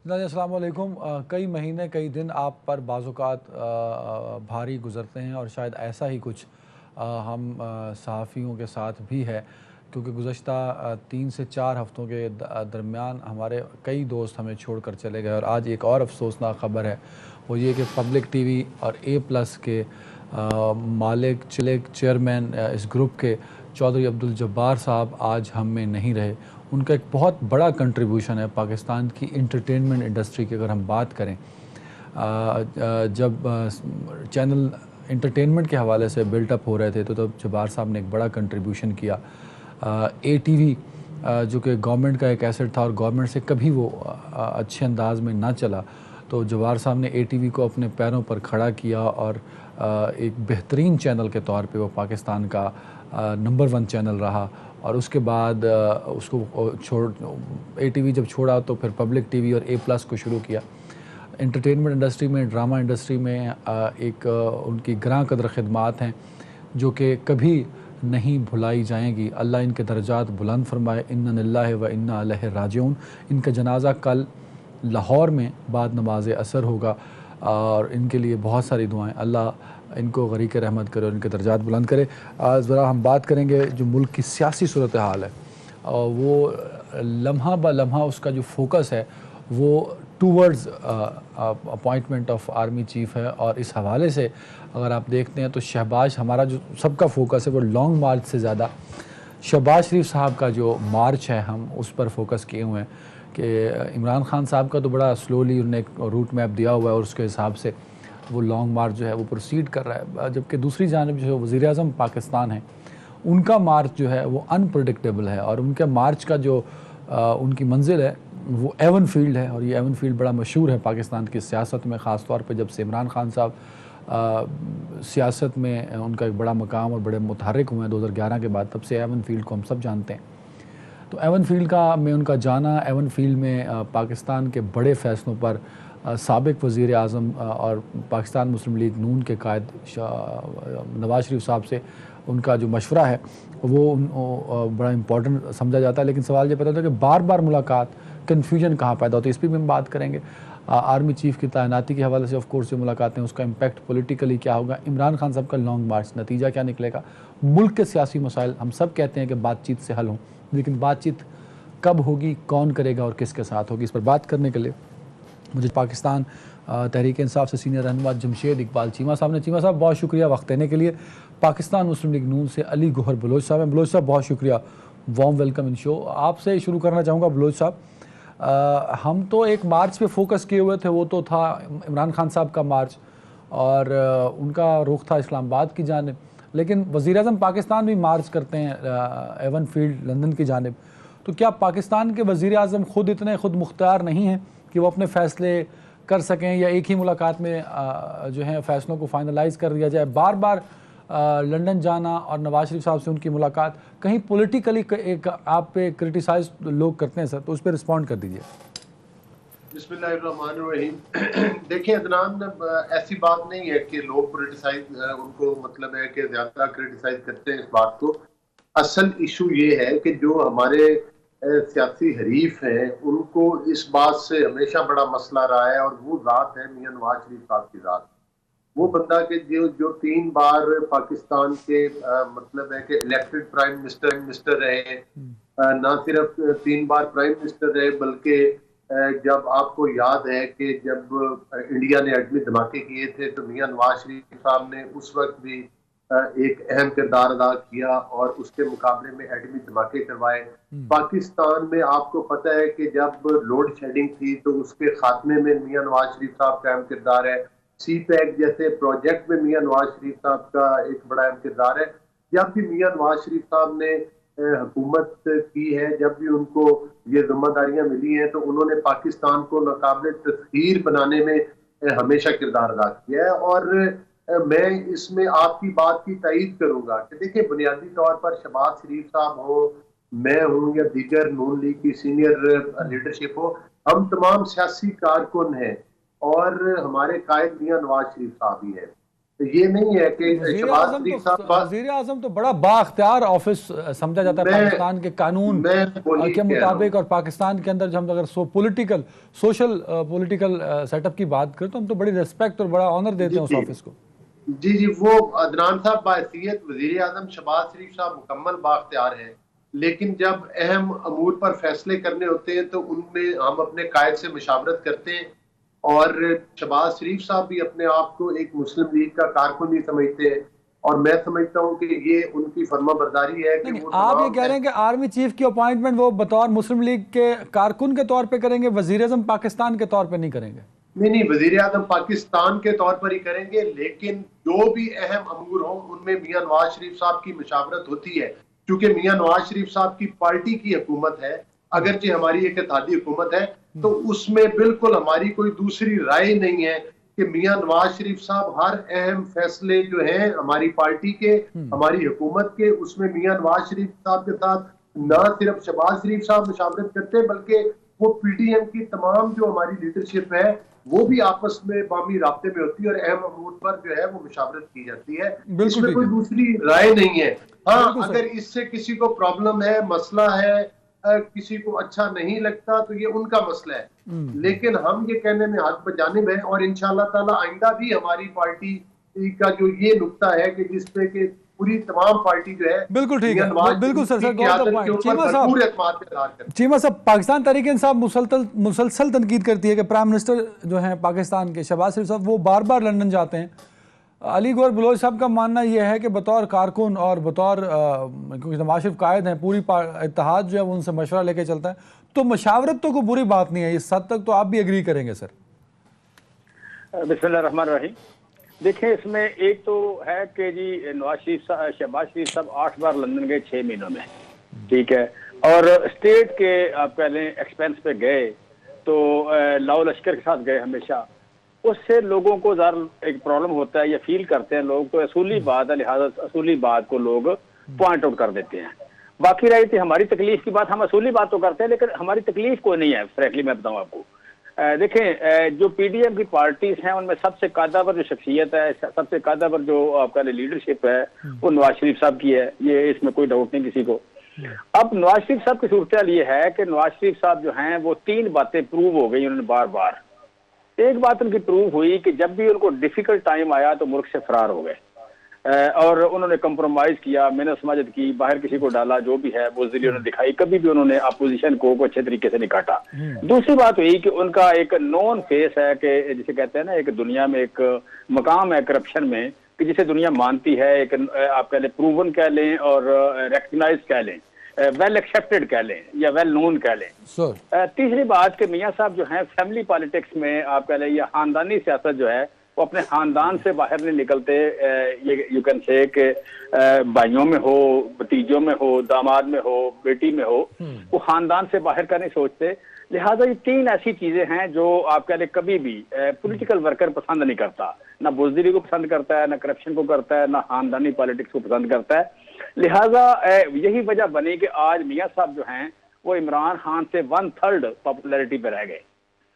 नाज़रीन अस्सलाम वालेकुम। कई महीने कई दिन आप पर बाज़ौक़ात भारी गुज़रते हैं और शायद ऐसा ही कुछ हम सहाफ़ियों के साथ भी है, क्योंकि गुज़श्ता 3 से 4 हफ़्तों के दरमियान हमारे कई दोस्त हमें छोड़ कर चले गए। और आज एक और अफ़सोसनाक ख़बर है, वो ये कि पब्लिक टीवी और A+ के मालिक चेयरमैन इस ग्रुप के चौधरी अब्दुल जब्बार साहब आज हम में नहीं रहे। उनका एक बहुत बड़ा कंट्रीब्यूशन है पाकिस्तान की इंटरटेनमेंट इंडस्ट्री की। अगर हम बात करें जब चैनल इंटरटेनमेंट के हवाले से बिल्टअप हो रहे थे तो तब जब्बार साहब ने एक बड़ा कंट्रीब्यूशन किया। ATV जो कि गवर्नमेंट का एक एसेट था और गवर्नमेंट से कभी वो अच्छे अंदाज में ना चला, तो जब्बार साहब ने ATV को अपने पैरों पर खड़ा किया और एक बेहतरीन चैनल के तौर पे वो पाकिस्तान का नंबर 1 चैनल रहा। और उसके बाद उसको ATV जब छोड़ा तो फिर पब्लिक टीवी और A+ को शुरू किया। इंटरटेनमेंट इंडस्ट्री में, ड्रामा इंडस्ट्री में एक उनकी ग्रां कदर खिदमात हैं जो कि कभी नहीं भुलाई जाएंगी। अल्लाह इनके दर्जात बुलंद फरमाए। इन्ना लिल्लाहि व इन्ना इलैहि राजिऊन। इनका जनाज़ा कल लाहौर में बाद नमाज असर होगा और इनके लिए बहुत सारी दुआएं। अल्लाह इनको गरीक रहमत करे और इनके दर्जात बुलंद करे। ज़रा हम बात करेंगे जो मुल्क की सियासी सूरत हाल है, वो लम्हा ब लम्हा उसका जो फोकस है वो towards appointment of army chief है। और इस हवाले से अगर आप देखते हैं तो शहबाज, हमारा जो सबका फोकस है वो लॉन्ग मार्च से ज़्यादा शहबाज शरीफ साहब का जो मार्च है हम उस पर फोकस किए हुए हैं कि इमरान खान साहब का तो बड़ा स्लोली उन्होंने एक रूट मैप दिया हुआ है और उसके हिसाब से वो लॉन्ग मार्च जो है वो प्रोसीड कर रहा है। जबकि दूसरी जानब जो है वज़ीर आज़म पाकिस्तान है, उनका मार्च जो है वो अनप्रडिक्टेबल है और उनके मार्च का जो उनकी मंजिल है वो एवन फील्ड है। और ये एवन फील्ड बड़ा मशहूर है पाकिस्तान की सियासत में, ख़ास तौर पे जब से इमरान खान साहब सियासत में उनका एक बड़ा मकाम और बड़े मुतहर्रिक हुए हैं 2011 के बाद, तब से एवन फील्ड को हम सब जानते हैं। तो एवन फील्ड का में उनका जाना, एवन फील्ड में पाकिस्तान के बड़े फ़ैसलों पर साबिक़ वज़ीर आज़म और पाकिस्तान मुस्लिम लीग नून के कायद नवाज़ शरीफ साहब से उनका जो मशवरा है वो बड़ा इम्पोर्टेंट समझा जाता है। लेकिन सवाल ये पैदा होता है कि बार बार मुलाकात, कन्फ्यूजन कहाँ पैदा होती है, इस पर भी हम बात करेंगे। आर्मी चीफ़ की तैनाती के हवाले से ऑफ कोर्स जो मुलाकातें, उसका इम्पैक्ट पॉलिटिकली क्या होगा, इमरान खान साहब का लॉन्ग मार्च, नतीजा क्या निकलेगा, मुल्क के सियासी मसाइल। हम सब कहते हैं कि बातचीत से हल हों, लेकिन बातचीत कब होगी, कौन करेगा और किसके साथ होगी, इस पर बात करने के लिए मुझे पाकिस्तान तहरीक इंसाफ से सीनियर रहनुमा जमशेद इकबाल चीमा साहब ने। चीमा साहब बहुत शुक्रिया वक्त देने के लिए। पाकिस्तान मुस्लिम लीग नून से अली गोहर बलोच साहब हैं। बलोच साहब बहुत शुक्रिया, वार्म वेलकम इन शो। आपसे शुरू करना चाहूँगा बलोच साहब, हम तो एक मार्च पे फोकस किए हुए थे, वो तो था इमरान खान साहब का मार्च और उनका रुख था इस्लामाबाद की जानिब, लेकिन वज़ीर आज़म पाकिस्तान भी मार्च करते हैं एवन फील्ड लंदन की जानिब। तो क्या पाकिस्तान के वज़ीर आज़म ख़ुद इतने ख़ुद मुख्तार नहीं हैं कि वो अपने फ़ैसले कर सकें, या एक ही मुलाकात में जो है फ़ैसलों को फाइनलाइज़ कर दिया जाए? बार बार लंदन जाना और नवाज शरीफ साहब से उनकी मुलाकात कहीं पॉलिटिकली एक आप पे क्रिटिसाइज लोग करते हैं सर, तो उस पर रिस्पॉन्ड कर दीजिए। बिस्मिल्लाहिर्रहमानिर्रहीम। देखिए अदनान, ऐसी बात नहीं है कि लोग क्रिटिसाइज, उनको मतलब है कि ज्यादा क्रिटिसाइज करते हैं इस बात को। असल इशू ये है कि जो हमारे सियासी हरीफ हैं उनको इस बात से हमेशा बड़ा मसला रहा है और वो ज़ात है मियां नवाज शरीफ साहब की ज़ात। वो बंदा के जो 3 बार पाकिस्तान के मतलब है कि इलेक्टेड प्राइम मिनिस्टर रहे, ना सिर्फ 3 बार प्राइम मिनिस्टर रहे बल्कि जब आपको याद है कि जब इंडिया ने एटमी धमाके किए थे तो मियां नवाज शरीफ साहब ने उस वक्त भी एक अहम किरदार अदा किया और उसके मुकाबले में एटमी धमाके करवाए। पाकिस्तान में आपको पता है कि जब लोड शेडिंग थी तो उसके खात्मे में मियां नवाज शरीफ साहब का अहम किरदार है। CPEC जैसे प्रोजेक्ट में मियां नवाज शरीफ साहब का एक बड़ा अहम किरदार है। जब भी मियां नवाज शरीफ साहब ने हुकूमत की है, जब भी उनको ये जिम्मेदारियां मिली हैं, तो उन्होंने पाकिस्तान को नाकाबिल तस्खीर बनाने में हमेशा किरदार अदा किया है। और मैं इसमें आपकी बात की तायीद करूंगा कि देखिए, बुनियादी तौर पर शहबाज शरीफ साहब हो, मैं हूँ या दीगर नून लीग की सीनियर लीडरशिप हो, हम तमाम सियासी कारकुन हैं और हमारे कायद मियां नवाज शरीफ साहब ही हैं। ये नहीं है कि वजीर शहबाज आजम शरीफ तो साहब। वजीर आजम तो बड़ा बाख्तियार ऑफिस समझा जाता है पाकिस्तान के कानून मैं वही के कह रहा हूँ। मुताबिक, और पाकिस्तान के अंदर जब हम अगर सोशल पॉलिटिकल सेटअप की बात करें तो हम तो बड़ी रिस्पेक्ट और बड़ा ऑनर देते जी हैं उस जी ऑफिस को। जी जी, वो अदनान साहब बाहैसियत वजीर आजम शहबाज शरीफ साहब मुकम्मल बाख्तियार हैं, लेकिन जब अहम अमूर पर फैसले करने होते हैं तो उनमें हम अपने कायद से मशावरत करते हैं। और शहबाज शरीफ साहब भी अपने आप को एक मुस्लिम लीग का कारकुन नहीं समझते हैं, और मैं समझता हूँ कि ये उनकी फर्माबरदारी है कि नहीं नहीं, वो आप ये तमाम। कह रहे हैं कि आर्मी चीफ की अपॉइंटमेंट वो बतौर मुस्लिम लीग के कारकुन के तौर पे करेंगे, वजीर आजम पाकिस्तान के तौर पे नहीं करेंगे? नहीं नहीं, वजीर आजम पाकिस्तान के तौर पर ही करेंगे, लेकिन जो भी अहम अमूर हो उनमें मियां नवाज शरीफ साहब की मशावरत होती है, क्योंकि मियां नवाज शरीफ साहब की पार्टी की हुकूमत है, अगरचे हमारी एक इत्तेहादी हुकूमत है, तो उसमें बिल्कुल हमारी कोई दूसरी राय नहीं है कि मियां नवाज शरीफ साहब हर अहम फैसले जो हैं हमारी पार्टी के, हमारी हुकूमत के, उसमें मियां नवाज शरीफ साहब के साथ न सिर्फ शहबाज शरीफ साहब मशावरत करते हैं, बल्कि वो पीडीएम की तमाम जो हमारी लीडरशिप है वो भी आपस में बामी राब्ते में होती है, और अहम अमूर पर जो है वो मुशावरत की जाती है। बिल्कुल इसमें ठीक कोई है, दूसरी राय नहीं है। हाँ, बिल्कुल अगर सही। इससे किसी को प्रॉब्लम है, मसला है, किसी को अच्छा नहीं लगता तो ये उनका मसला है, लेकिन हम ये कहने में हक बजानिब है, और इंशाअल्लाह ताला आइंदा भी हमारी पार्टी का जो ये नुक्ता है कि जिसपे कि पूरी तमाम पार्टी जो है बिल्कुल ठीक मियां है, नवाज बिल्कुल शरीफ सर, की सर गॉट द क़यादत के पॉइंट। ऊपर भरपूर एतमाद के इज़हार करते हैं। चीमा साहब, पाकिस्तान तहरीक इंसाफ मुसलसल तनकीद करती है कि प्राइम मिनिस्टर जो हैं पाकिस्तान के शहबाज शरीफ साहब वो बार बार लंदन जाते हैं। अली गौहर बलोच साहब का मानना यह है कि बतौर कारकुन और बतौर क्योंकि नवाज शरीफ कायद हैं, पूरी इत्तेहाद जो है वो उनसे मशवरा लेके चलता है, तो मशावरत तो कोई बुरी बात नहीं है, इस हद तक तो आप भी एग्री करेंगे सर? बिस्मिल्लाह रहमान रहीम। देखिए, इसमें एक तो है कि जी शहबाज शरीफ साहब 8 बार लंदन गए 6 महीनों में, ठीक है, और स्टेट के आप कह लें एक्सपेंस पे गए, तो लाओ लश्कर के साथ गए हमेशा, उससे लोगों को ज़रा एक प्रॉब्लम होता है, या फील करते हैं लोग, तो असूली बात है, लिहाजा असूली बात को लोग पॉइंट आउट कर देते हैं। बाकी रही थी हमारी तकलीफ की बात, हम असूली बात तो करते हैं, लेकिन हमारी तकलीफ कोई नहीं है, फ्रैंकली मैं बताऊं आपको। देखें, जो पीडीएम की पार्टीज हैं उनमें सबसे कादावर जो शख्सियत है, सबसे कादावर जो आपका लीडरशिप है, वो नवाज शरीफ साहब की है, ये इसमें कोई डाउट नहीं किसी को। अब नवाज शरीफ साहब की सूरत ये है कि नवाज शरीफ साहब जो हैं वो 3 बातें प्रूव हो गई उन्होंने बार बार। एक बात उनकी प्रूव हुई कि जब भी उनको डिफिकल्ट टाइम आया तो मुल्क से फरार हो गए, और उन्होंने कंप्रोमाइज किया, मेहनत समाजत की, बाहर किसी को डाला, जो भी है वो उन्होंने दिखाई, कभी भी उन्होंने अपोजिशन को अच्छे तरीके से नहीं काटा। दूसरी बात हुई कि उनका एक नॉन फेस है, कि जिसे कहते हैं ना, एक दुनिया में एक मकाम है करप्शन में कि जिसे दुनिया मानती है, एक आप कह लें प्रूवन कह लें और रिकग्नाइज कह लें, वेल एक्सेप्टेड कह लें या वेल नोन कह लें। तीसरी बात कि मियाँ साहब जो हैं फैमिली पॉलिटिक्स में आप कह लें या खानदानी सियासत जो है वो अपने खानदान से बाहर नहीं निकलते। ये यू कैन से कि भाइयों में हो, भतीजों में हो, दामाद में हो, बेटी में हो, वो खानदान से बाहर का नहीं सोचते। लिहाजा ये 3 ऐसी चीजें हैं जो आप कह लें कभी भी पॉलिटिकल वर्कर पसंद नहीं करता, ना बुजदिली को पसंद करता है, ना करप्शन को करता है, ना खानदानी पॉलिटिक्स को पसंद करता है। लिहाजा यही वजह बनी कि आज मियाँ साहब जो हैं वो इमरान खान से 1/3 पॉपुलैरिटी पे रह गए।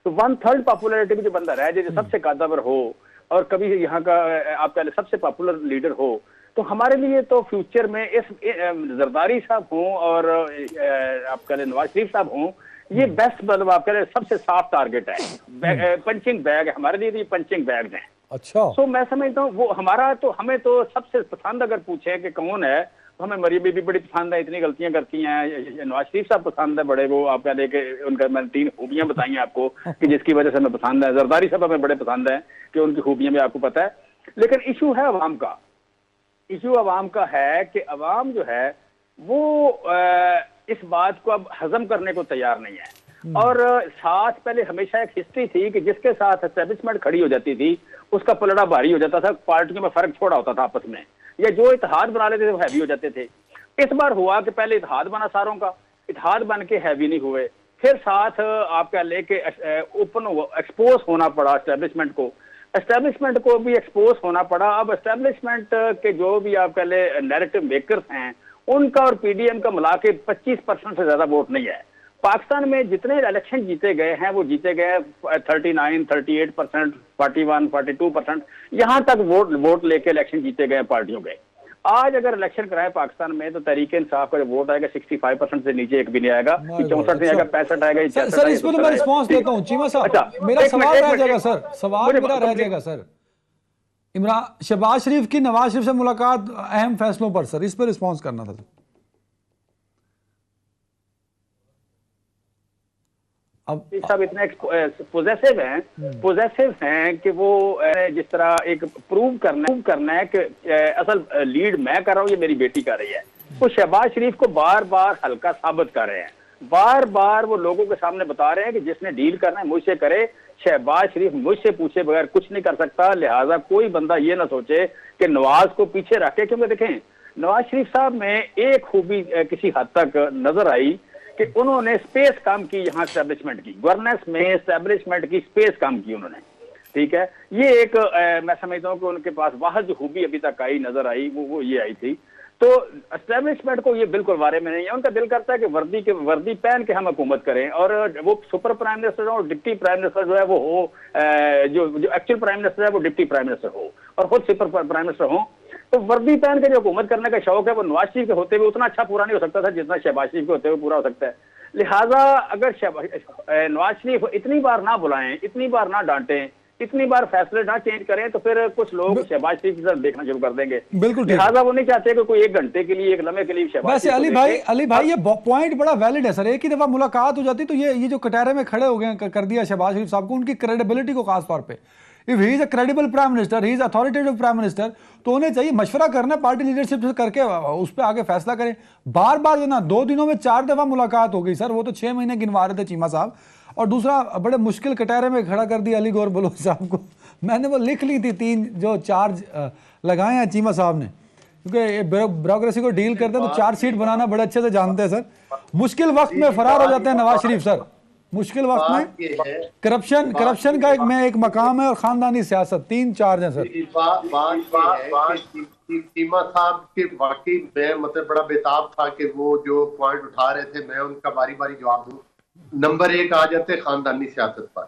तो 1/3 पॉपुलैरिटी में जो बंदा रह जाए, जो सबसे कादावर हो और कभी यहाँ का आप कह लें सबसे पॉपुलर लीडर हो, तो हमारे लिए तो फ्यूचर में इस जरदारी साहब हों और आप कह लें नवाज शरीफ साहब हों, ये बेस्ट मतलब आप कह लें सबसे साफ टारगेट है, पंचिंग बैग है हमारे लिए, तो ये पंचिंग बैग हैं। अच्छा, तो मैं समझता हूँ वो हमारा तो हमें तो सबसे पसंद अगर पूछे कि कौन है, तो हमें मरियम बीबी बड़ी पसंद है, इतनी गलतियां करती हैं। नवाज शरीफ साहब पसंद है बड़े, वो आप कह लें कि उनका मैंने 3 खूबियां बताई आपको कि जिसकी वजह से हमें पसंद है। जरदारी साहब हमें बड़े पसंद है कि उनकी खूबियां भी आपको पता है। लेकिन इशू है अवाम का, इशू अवाम का है कि अवाम जो है वो इस बात को अब हजम करने को तैयार नहीं है। और साथ पहले हमेशा एक हिस्ट्री थी कि जिसके साथ एस्टेब्लिशमेंट खड़ी हो जाती थी उसका पलड़ा भारी हो जाता था, पार्टियों में फर्क छोड़ा होता था आपस में, या जो इत्तेहाद बना लेते थे वो हैवी हो जाते थे। इस बार हुआ कि पहले इत्तेहाद बना सारों का, इत्तेहाद बन के हैवी नहीं हुए, फिर साथ आप कह लें कि ओपन एक्सपोज होना पड़ा एस्टेब्लिशमेंट को भी एक्सपोज होना पड़ा। अब एस्टेब्लिशमेंट के जो भी आप कह लें नैरेटिव मेकर्स हैं उनका और पीडीएम का मिला के 25% से ज्यादा वोट नहीं है। पाकिस्तान में जितने इलेक्शन जीते गए हैं वो जीते गए 39, 38%, 41, 42%, यहाँ तक वोट लेके इलेक्शन जीते गए पार्टियों के। आज अगर इलेक्शन कराए पाकिस्तान में तो तहरीक इंसाफ का जो वोट आएगा 65% से नीचे एक भी नहीं आएगा, 64 नहीं आएगा, 65 आएगा। सर इस पर मैं रिस्पॉन्स देता हूँ चीमा साहब। अच्छा, मेरा सवाल रह जाएगा सर, सवाल मेरा रह जाएगा सर। इमरान शहबाज शरीफ की नवाज शरीफ से मुलाकात अहम फैसलों पर, सर इस पर रिस्पॉन्स करना था। अब सब इतने पोजेसिव हैं कि वो जिस तरह एक प्रूव करना है कि असल लीड मैं कर रहा हूँ, ये मेरी बेटी कर रही है। वो शहबाज शरीफ को बार बार हल्का साबित कर रहे हैं, बार बार वो लोगों के सामने बता रहे हैं कि जिसने डील करना है मुझसे करे, शहबाज शरीफ मुझसे पूछे बगैर कुछ नहीं कर सकता। लिहाजा कोई बंदा ये ना सोचे कि नवाज को पीछे रखे, क्योंकि देखें नवाज शरीफ साहब में एक खूबी किसी हद तक नजर आई कि उन्होंने स्पेस काम की, यहाँ एस्टेब्लिशमेंट की, गवर्नेंस में एस्टेब्लिशमेंट की स्पेस काम की उन्होंने। ठीक है, ये एक मैं समझता हूँ कि उनके पास वाहद जो खूबी अभी तक आई नजर आई वो ये आई थी। तो एस्टेब्लिशमेंट को ये बिल्कुल बारे में नहीं है, उनका दिल करता है कि वर्दी पहन के हम हुकूमत करें और वो सुपर प्राइम मिनिस्टर हो, डिप्टी प्राइम मिनिस्टर जो है वो हो, जो एक्चुअल प्राइम मिनिस्टर है वो डिप्टी प्राइम मिनिस्टर हो और खुद सुपर प्राइम मिनिस्टर हो। तो वर्दी पहन के जो हुकूमत करने का शौक है वो नवाज शरीफ के होते हुए उतना अच्छा पूरा नहीं हो सकता था जितना शहबाज शरीफ के होते हुए पूरा हो सकता है। लिहाजा अगर नवाज शरीफ इतनी बार ना बुलाएं, इतनी बार ना डांटें, इतनी बार फैसले ना चेंज करें तो फिर कुछ लोग शहबाज शरीफ की तरफ देखना शुरू कर देंगे। बिल्कुल, लिहाजा वो नहीं चाहते कि कोई एक घंटे के लिए, एक लम्हे के लिए शहबाज। वैसे अली भाई ये पॉइंट बड़ा वैलिड है सर। एक ही दफा मुलाकात हो जाती तो ये जो कटहरे में खड़े हो गए कर दिया शहबाज शरीफ साहब को, उनकी क्रेडिबिलिटी को खास तौर पे, if he is a credible prime minister, he is authoritative prime minister, तो उन्हें चाहिए मशवरा करना पार्टी लीडरशिप से करके उस पर आगे फैसला करें। बार बार जो ना 2 दिनों में 4 दफा मुलाकात हो गई सर, वो तो 6 महीने गिनवा रहे थे चीमा साहब। और दूसरा बड़े मुश्किल कटहरे में खड़ा कर दिया अली गौर बलोच साहब को। मैंने वो लिख ली थी 3 जो चार्ज लगाए हैं चीमा साहब ने, क्योंकि ब्यूरोक्रेसी को डील करते हैं तो चार्ज शीट बनाना बड़े अच्छे से जानते हैं सर। मुश्किल वक्त में फरार हो जाते हैं नवाज शरीफ सर, मुश्किल वक्त में करप्शन का एक मकाम है और खानदानी सियासत, 3 चार्ज हैं सर। चीमा साहब के वाकई में मतलब बड़ा बेताब था कि वो जो पॉइंट उठा रहे थे मैं उनका बारी बारी जवाब दूं। नंबर 1 आ जाते खानदानी सियासत पर।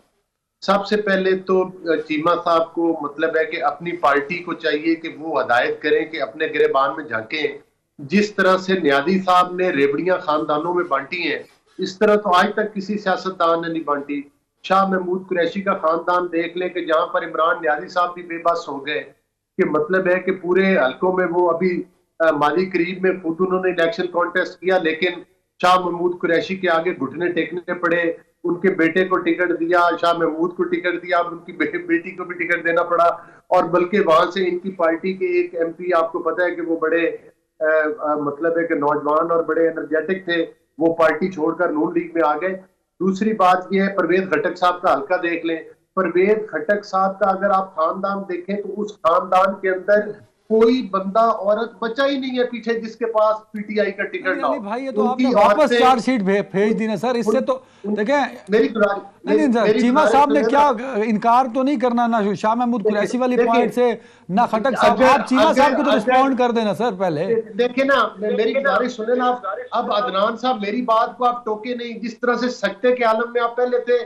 सबसे पहले तो चीमा साहब को मतलब है कि अपनी पार्टी को चाहिए कि वो हदायत करें कि अपने गिरेबान में झांकें। जिस तरह से न्यादी साहब ने रेवड़ियां खानदानों में बांटी हैं, इस तरह तो आज तक किसी सियासतदान ने नहीं बांटी। शाह महमूद कुरैशी का खानदान देख ले कि जहां पर इमरान न्यादी साहब भी बेबस हो गए, कि मतलब है कि पूरे हल्कों में वो अभी माली करीब में खुद उन्होंने इलेक्शन कॉन्टेस्ट किया, लेकिन शाह महमूद कुरैशी के आगे घुटने टेकने पड़े। उनके बेटे को टिकट दिया, शाह महमूद को टिकट दिया, अब उनकी बेटी को भी टिकट देना पड़ा। और बल्कि वहां से इनकी पार्टी के एक MP, आपको पता है कि वो बड़े मतलब है कि नौजवान और बड़े एनर्जेटिक थे, वो पार्टी छोड़कर नून लीग में आ गए। दूसरी बात यह है, परवेज खटक साहब का हल्का देख लें। परवेज खटक साहब का अगर आप खानदान देखें तो उस खानदान के अंदर कोई बंदा औरत बचा ही नहीं है पीछे जिसके पास PTI का टिकट ना हो। भाई ये तो आपने वापस चार्जशीट भेज दी ना सर। इससे तो देखें मेरी नहीं सर, चीमा साहब ने क्या इनकार तो नहीं करना ना शाह महमूद कुरैशी वाली पॉइंट से ना खटक साहब। आप चीमा साहब को तो रिस्पॉन्ड कर देना सर पहले। देखिए ना, मेरी गुजारिश सुने ना। अब अदनान साहब मेरी बात को आप टोके नहीं, जिस तरह से सकते के आलम में आप पहले थे,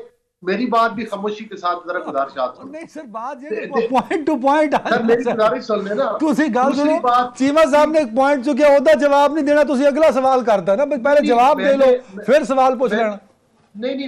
मेरी बात भी खामोशी के साथ जरा गुजारिश नहीं सर, बात ये पॉइंट टू पॉइंट सर मेरी गुजारिश सुन लेना। ਤੁਸੀਂ ਗੱਲ सुनो, चीमा साहब ने एक पॉइंट चुकिया, ਉਹਦਾ जवाब नहीं देना, ਤੁਸੀਂ अगला सवाल करता ना, पहले जवाब दे लो फिर सवाल पूछ लेना। नहीं,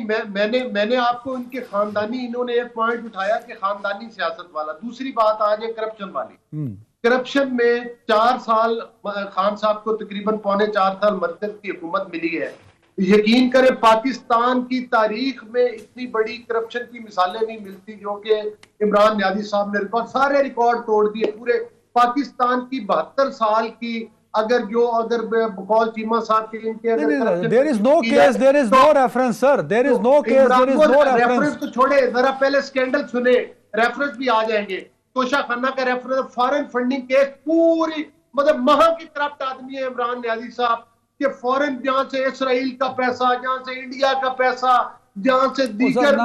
मैंने आपको इनके खानदानी, इन्होंने एक पॉइंट उठाया कि खानदानी सियासत वाला। दूसरी बात आ जाए करप्शन वाली। करप्शन में 4 साल खान साहब को तकरीबन 4.25 साल मरकज की हुकूमत मिली है। यकीन करें पाकिस्तान की तारीख में इतनी बड़ी करप्शन की मिसालें नहीं मिलती जो कि इमरान न्यादी साहब ने सारे रिकॉर्ड तोड़ दिए पूरे पाकिस्तान की 72 साल की। अगर बकौल चीमा साहब के इनके there is no case, there is no reference sir, there is no case, there is no reference. तो छोड़े, जरा पहले स्कैंडल सुने, रेफरेंस भी आ जाएंगे। तोशा खन्ना का रेफरेंस, फॉरेन फंडिंग केस, पूरी मतलब महा की करप्ट आदमी है इमरान न्यादी साहब के। फॉरेन, जहां से इसराइल का पैसा, जहां से इंडिया का पैसा, जहां से दीगर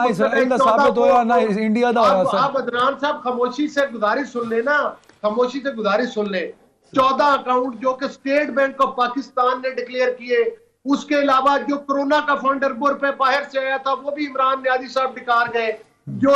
साबित होया ना इंडिया दा होया सर। आप अदनान साहब खामोशी से गुजारिश सुन लेना, खामोशी से गुजारिश सुन ले। 14 अकाउंट जो कि स्टेट बैंक ऑफ पाकिस्तान ने डिक्लेयर किए, उसके अलावा जो कोरोना का फंड अरबों रुपए बाहर से आया था वो भी इमरान नियाज़ी साहब डिकार गए। जो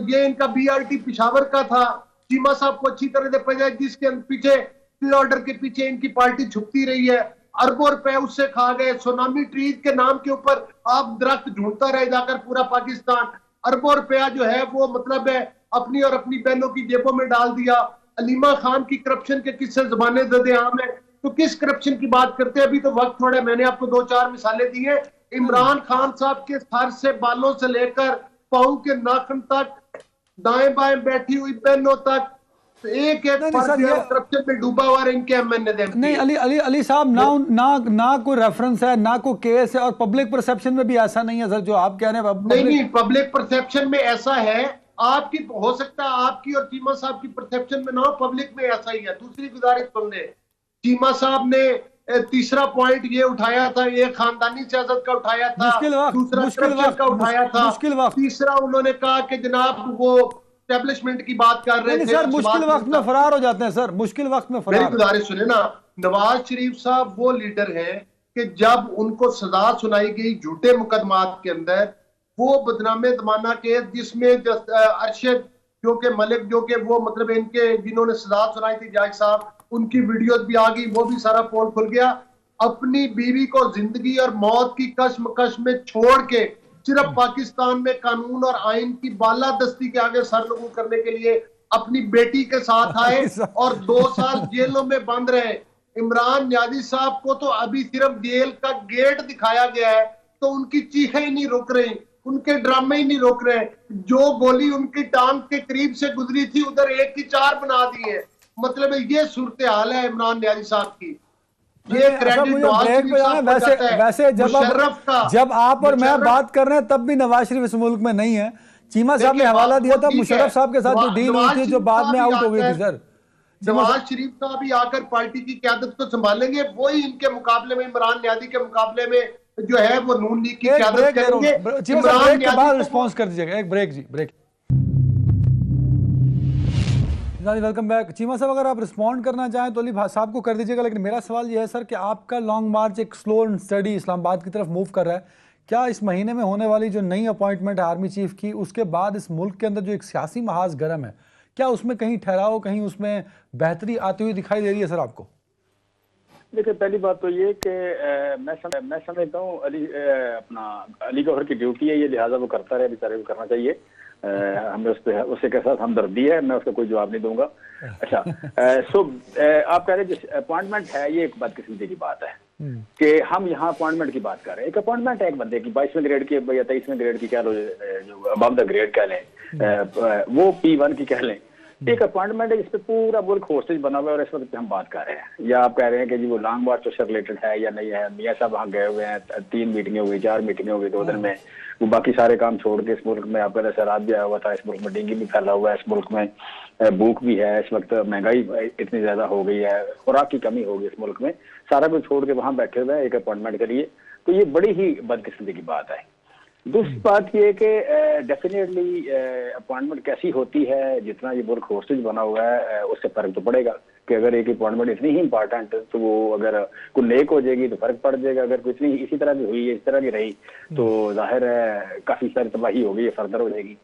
ये इनका BRT पिशावर का था, चीमा साहब को अच्छी तरह से पता है, जिसके पीछे ऑर्डर के पीछे इनकी पार्टी छुपती रही है, अरबों रुपए उससे खा गए। सुनामी ट्रीज के नाम के ऊपर आप दरख्त ढूंढता रहे जाकर पूरा पाकिस्तान, अरबों रुपया जो है वो मतलब है अपनी और अपनी बहनों की जेबों में डाल दिया। अलीमा खान की करप्शन के किस्से जबाने दे आम है, तो किस करप्शन की बात करते हैं? अभी तो वक्त थोड़ा है, मैंने आपको 2-4 मिसालें दी हैं। इमरान खान साहब के सर से बालों से लेकर पांव के नाखून तक, दाएं बाएं बैठी हुई बहनों तक, तो एक करप्शन में डूबा हुआ इनके MNA नहीं। अली साहब, ना कोई रेफरेंस है, ना कोई केस है, और पब्लिक परसेप्शन में भी ऐसा नहीं है सर जो आप कह रहे हैं। नहीं, पब्लिक परसेप्शन में ऐसा है, आपकी हो सकता है आपकी और चीमा साहब की परसेप्शन में ना हो, पब्लिक में ऐसा ही है। दूसरी गुजारिश सुन ले, चीमा साहब ने तीसरा पॉइंट ये उठाया था, ये खानदानी सियासत का उठाया था, दूसरा करप्शन का उठाया था, तीसरा उन्होंने कहा कि जनाब वो एस्टेब्लिशमेंट की बात कर रहे थे। सर मुश्किल वक्त में फरार हो जाते हैं सर, मुश्किल वक्त में फरार। मेरी गुजारिश सुने ना, नवाज शरीफ साहब वो लीडर हैं कि जब उनको सजा सुनाई गई झूठे मुकदमात के अंदर, वो बदनामे जमाना केस जिसमें अरशद जो के मलिक जो के वो मतलब इनके जिन्होंने सजा सुनाई थी जज साहब, उनकी वीडियोस भी आ गई, वो भी सारा पोल खुल गया। अपनी बीवी को जिंदगी और मौत की कश्मकश में छोड़ के सिर्फ पाकिस्तान में कानून और आइन की बालादस्ती के आगे सर नगू करने के लिए अपनी बेटी के साथ आए और 2 साल जेलों में बंद रहे। इमरान नियाज़ी साहब को तो अभी सिर्फ जेल का गेट दिखाया गया है, तो उनकी चीखें ही नहीं रुक रही, उनके ड्रामे ही नहीं रोक रहे। जो गोली उनकी टांग के करीब से गुजरी थी उधर 1 की 4 बना दी है। मतलब ये सूरत हाल है इमरान नियाज़ी साहब की। ये क्रेडिट वैसे जब आप और मैं बात कर रहे हैं तब भी नवाज शरीफ इस मुल्क में नहीं है। चीमा साहब ने हवाला दिया था मुशर्रफ साहब के साथ जो डील हुई थी, जो बाद में आउट हो गई थी सर। नवाज शरीफ साहब भी आकर पार्टी की क़यादत को संभालेंगे, वही इनके मुकाबले में, इमरान नियाज़ी के मुकाबले में जो है वो नून लीग की क़यादत करेंगे। ब्रेक के बाद रिस्पॉन्स कर दीजिएगा, एक ब्रेक जी, ब्रेक। Welcome back. चीमा साहब अगर आप रिस्पॉन्ड करना चाहें तो अली साहब को कर दीजिएगा, लेकिन मेरा सवाल यह है सर कि आपका लॉन्ग मार्च एक स्लो एंड स्टडी इस्लामाबाद की तरफ मूव कर रहा है। क्या इस महीने में होने वाली जो नई अपॉइंटमेंट है आर्मी चीफ की, उसके बाद इस मुल्क के अंदर जो एक सियासी महाज गर्म है, क्या उसमें कहीं ठहराव, कहीं उसमें बेहतरी आती हुई दिखाई दे रही है सर आपको? देखिए, पहली बात तो ये कि मैं समझता हूँ अली गौहर की ड्यूटी है ये, लिहाजा वो करता रहे, बेचारे को करना चाहिए। हमें उससे के साथ हमदर्दी है, मैं उसका कोई जवाब नहीं दूंगा। अच्छा, आप कह रहे हैं अपॉइंटमेंट है, ये एक बदकिस्मती की बात है कि हम यहाँ अपॉइंटमेंट की बात कर रहे हैं। एक अपॉइंटमेंट है एक बंदे की 22वें ग्रेड की या 23वें ग्रेड की कह लो, जो अबव द ग्रेड कह लें, वो P1 की कह लें। एक अपॉइंटमेंट है जिसपे पूरा मुल्क होस्टेज बना हुआ है और इस वक्त हम बात कर रहे हैं। या आप कह रहे हैं कि जी वो लॉन्ग मार्च से रिलेटेड है या नहीं है। मियाँ साहब वहाँ गए हुए हैं, 3 मीटिंगें हुई, 4 मीटिंगें हो गई 2 दिन में। वो बाकी सारे काम छोड़ के इस मुल्क में आपका दशहरात भी आया हुआ था, इस मुल्क में डेंगू भी फैला हुआ है, इस मुल्क में भूख भी है, इस वक्त महंगाई इतनी ज्यादा हो गई है, खुराक की कमी हो गई इस मुल्क में, सारा कुछ छोड़ के वहाँ बैठे हुए हैं एक अपॉइंटमेंट के लिए। तो ये बड़ी ही बदकिस्मती की बात है। दूसरी बात ये कि डेफिनेटली अपॉइंटमेंट कैसी होती है, जितना ये मुल्क होस्टेज बना हुआ है उससे फर्क तो पड़ेगा कि अगर एक अपॉइंटमेंट इतनी ही इंपॉर्टेंट तो वो अगर कोई नेक हो जाएगी तो फर्क पड़ जाएगा। अगर कुछ नहीं इसी तरह की हुई, इस तरह की रही तो जाहिर है काफी सारी तबाही हो गई, फर्दर हो जाएगी।